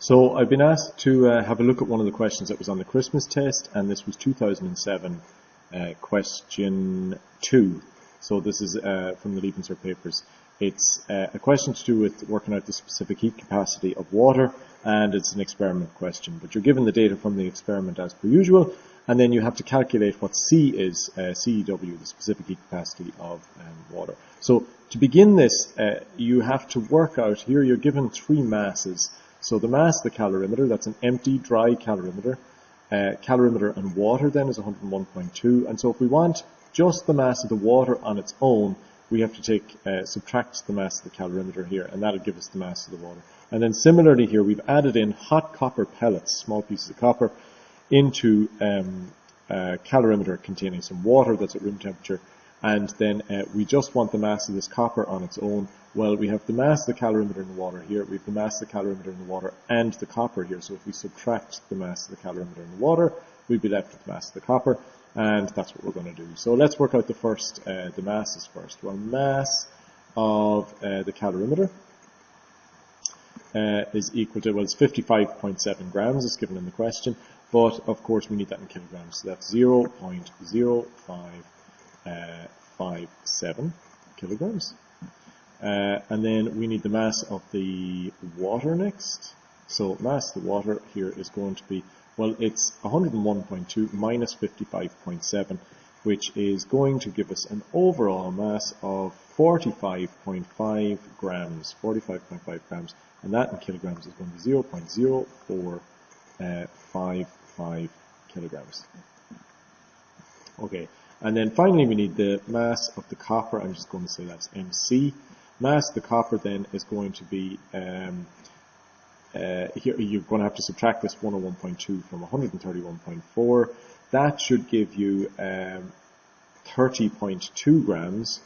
So I've been asked to have a look at one of the questions that was on the Christmas test, and this was 2007 question 2. So this is from the Leaving Cert papers. It's a question to do with working out the specific heat capacity of water, and it's an experiment question. But you're given the data from the experiment as per usual, and then you have to calculate what C is, CEW, the specific heat capacity of water. So to begin this, you have to work out, here you're given 3 masses. So the mass of the calorimeter, that's an empty, dry calorimeter. Calorimeter and water then is 101.2. And so if we want just the mass of the water on its own, we have to subtract the mass of the calorimeter here, and that'll give us the mass of the water. And then similarly here, we've added in hot copper pellets, small pieces of copper, into a calorimeter containing some water that's at room temperature. And then we just want the mass of this copper on its own. Well, we have the mass of the calorimeter in the water here, we have the mass of the calorimeter in the water and the copper here. So if we subtract the mass of the calorimeter in the water, we'd be left with the mass of the copper, and that's what we're going to do. So let's work out the masses first. Well, mass of the calorimeter is equal to, well, it's 55.7 grams, it's given in the question, but of course we need that in kilograms. So that's 0.0557 kilograms. And then we need the mass of the water next. So mass of the water here is going to be, well, it's 101.2 minus 55.7, which is going to give us an overall mass of 45.5 grams, 45.5 grams, and that in kilograms is going to be 0.0455 kilograms. Okay, and then finally we need the mass of the copper. I'm just going to say that's MC. Mass of the copper then is going to be, here you're going to have to subtract this 101.2 from 131.4. That should give you 30.2 grams,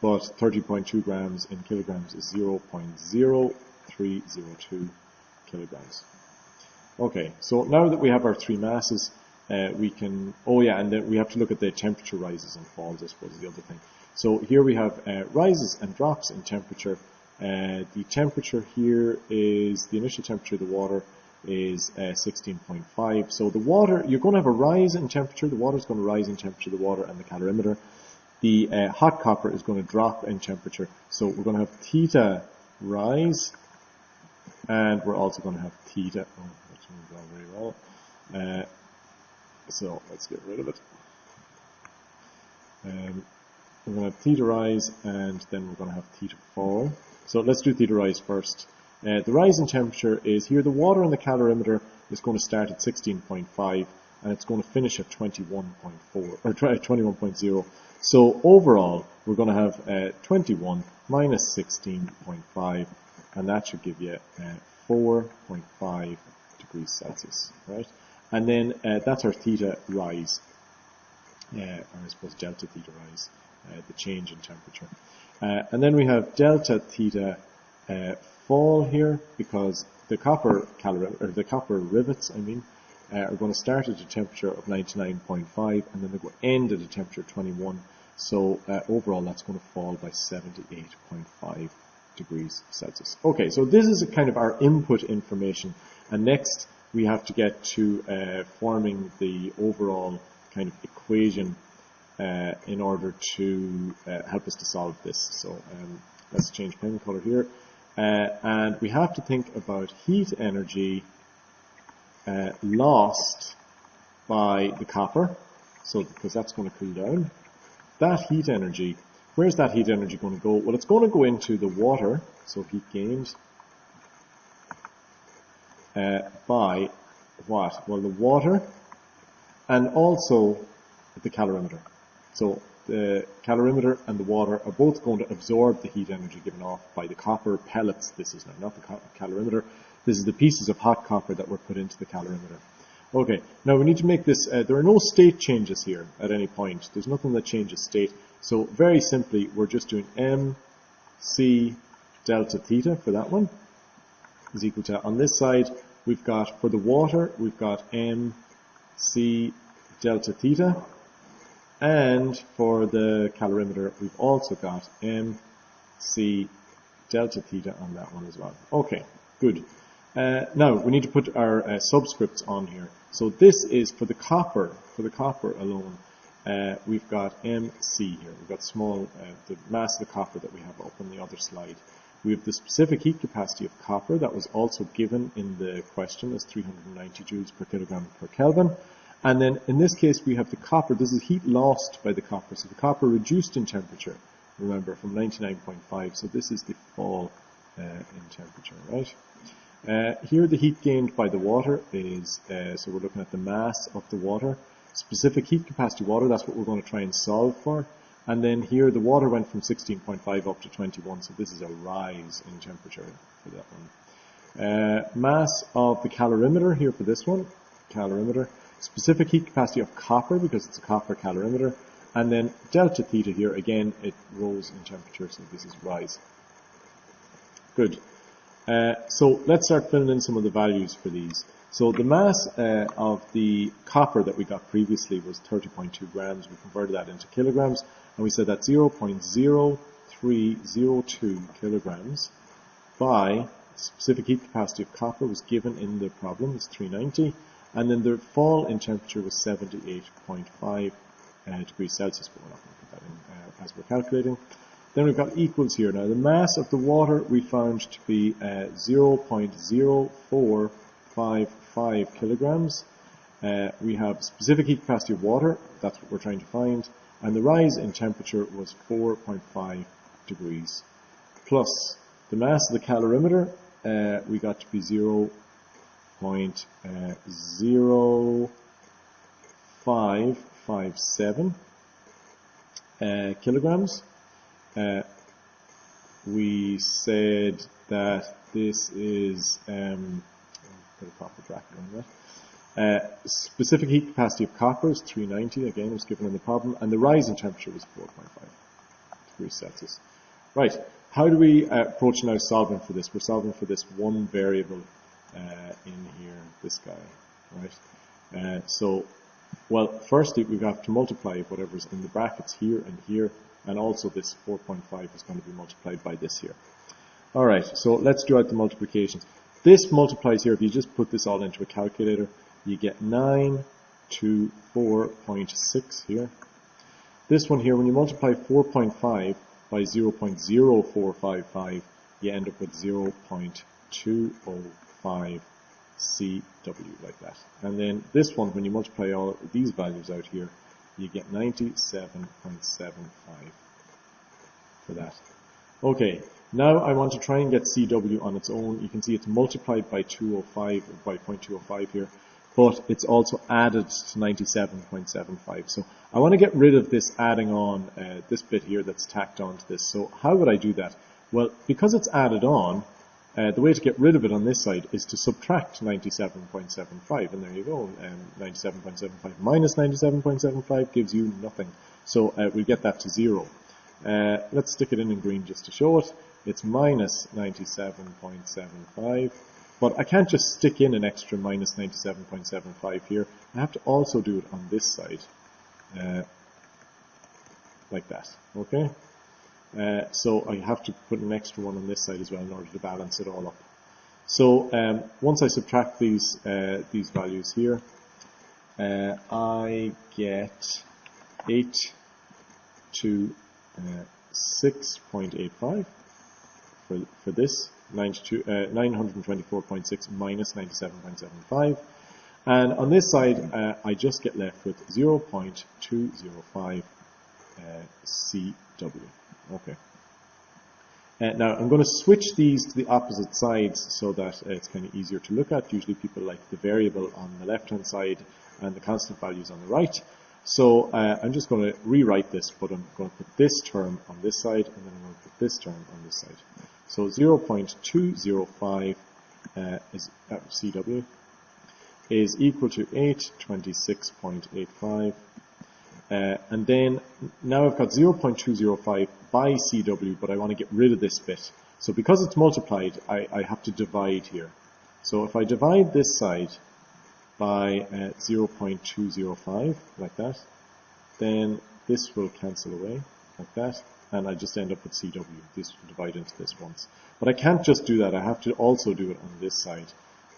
but 30.2 grams in kilograms is 0.0302 kilograms. Okay, so now that we have our 3 masses, we can, and then we have to look at the temperature rises and falls, I suppose, is the other thing. So here we have rises and drops in temperature. The temperature here is, the initial temperature of the water is 16.5. So the water, you're going to have a rise in temperature. The water is going to rise in temperature, the water and the calorimeter. The hot copper is going to drop in temperature. So we're going to have theta rise, and we're also going to have theta, that didn't go very well. So let's get rid of it. We're going to have theta rise, and then we're going to have theta fall. So let's do theta rise first. The rise in temperature is here, the water in the calorimeter is going to start at 16.5, and it's going to finish at 21.4, or 21.0. So overall, we're going to have 21 minus 16.5, and that should give you 4.5 degrees Celsius, right? And then that's our theta rise, or I suppose delta theta rise, the change in temperature. And then we have delta theta fall here, because the copper rivets, are going to start at a temperature of 99.5, and then they're going to end at a temperature of 21. So overall, that's going to fall by 78.5 degrees Celsius. Okay, so this is kind of our input information, and next we have to get to forming the overall kind of equation in order to help us to solve this. So let's change pen color here. And we have to think about heat energy lost by the copper, so because that's going to cool down. That heat energy, where's that heat energy going to go? Well, it's going to go into the water, so heat gained by what? Well, the water and also the calorimeter. So the calorimeter and the water are both going to absorb the heat energy given off by the copper pellets. This is now not the calorimeter. This is the pieces of hot copper that were put into the calorimeter. Okay, now we need to make this, there are no state changes here at any point. There's nothing that changes state. So very simply, we're just doing MC delta theta for that one is equal to, on this side, we've got, for the water, we've got MC delta theta. And for the calorimeter, we've also got MC delta theta on that one as well. Okay, good. Now we need to put our subscripts on here. So this is for the copper alone. We've got MC here. We've got small, the mass of the copper that we have up on the other slide. We have the specific heat capacity of copper that was also given in the question as 390 joules per kilogram per Kelvin. And then in this case we have the copper. This is heat lost by the copper. So the copper reduced in temperature, remember, from 99.5. So this is the fall in temperature, right? Here the heat gained by the water is, so we're looking at the mass of the water. Specific heat capacity water, that's what we're going to try and solve for. And then here the water went from 16.5 up to 21, so this is a rise in temperature for that one. Mass of the calorimeter here for this one, calorimeter. Specific heat capacity of copper, because it's a copper calorimeter. And then delta theta here, again, it rose in temperature, so this is rise. Good. So let's start filling in some of the values for these. So the mass of the copper that we got previously was 30.2 grams. We converted that into kilograms, and we said that 0.0302 kilograms by specific heat capacity of copper was given in the problem, it's 390, and then the fall in temperature was 78.5 degrees Celsius, but we're not going to put that in as we're calculating. Then we've got equals here. Now the mass of the water we found to be 0.0455 kilograms. We have specific heat capacity of water, that's what we're trying to find, and the rise in temperature was 4.5 degrees. Plus the mass of the calorimeter we got to be 0.0557 kilograms. We said that this is, put a proper bracket on that. Specific heat capacity of copper is 390, again it was given in the problem, and the rise in temperature was 4.5 degrees Celsius. Right, how do we approach now solving for this? We're solving for this one variable in here, this guy, right? So, well, firstly we have to multiply whatever's in the brackets here and here, and also this 4.5 is going to be multiplied by this here. Alright, so let's draw out the multiplications. This multiplies here, if you just put this all into a calculator, you get 924.6 here. This one here, when you multiply 4.5 by 0.0455, you end up with 0.205 CW, like that. And then this one, when you multiply all these values out here, you get 97.75 for that. Okay, now I want to try and get CW on its own. You can see it's multiplied by 205, by 0.205 here, but it's also added to 97.75. So I want to get rid of this adding on, this bit here that's tacked onto this. So how would I do that? Well, because it's added on, the way to get rid of it on this side is to subtract 97.75, and there you go. 97.75 minus 97.75 gives you nothing. So we get that to 0. Let's stick it in green just to show it. It's minus 97.75, but I can't just stick in an extra minus 97.75 here. I have to also do it on this side, like that. Okay. So I have to put an extra one on this side as well in order to balance it all up. So once I subtract these values here, I get 8 to 6.85 for this, 924.6 minus 97.75. And on this side, I just get left with 0.205 CW. Okay. Now I'm going to switch these to the opposite sides so that it's kind of easier to look at. Usually people like the variable on the left hand side and the constant values on the right. So I'm just going to rewrite this, but I'm going to put this term on this side, and then I'm going to put this term on this side. So 0.205 is CW is equal to 826.85. And then now I've got 0.205 by CW, but I want to get rid of this bit. So because it's multiplied, I have to divide here. So if I divide this side by 0.205, like that, then this will cancel away, like that. and I just end up with CW. This will divide into this once. But I can't just do that. I have to also do it on this side,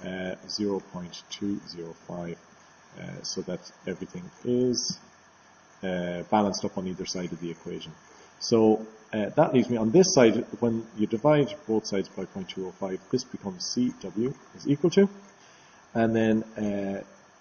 0.205, so that everything is balanced up on either side of the equation. So that leaves me on this side, when you divide both sides by 0.205, this becomes CW is equal to, and then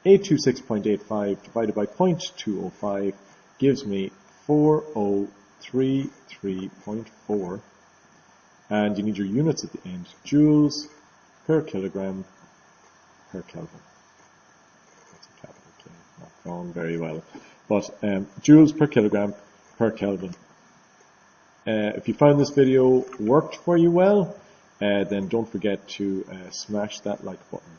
826.85 divided by 0.205 gives me 4033.4, and you need your units at the end, joules per kilogram per Kelvin. That's a capital K, not gone very well, but joules per kilogram per Kelvin. If you found this video worked for you well, then don't forget to smash that like button.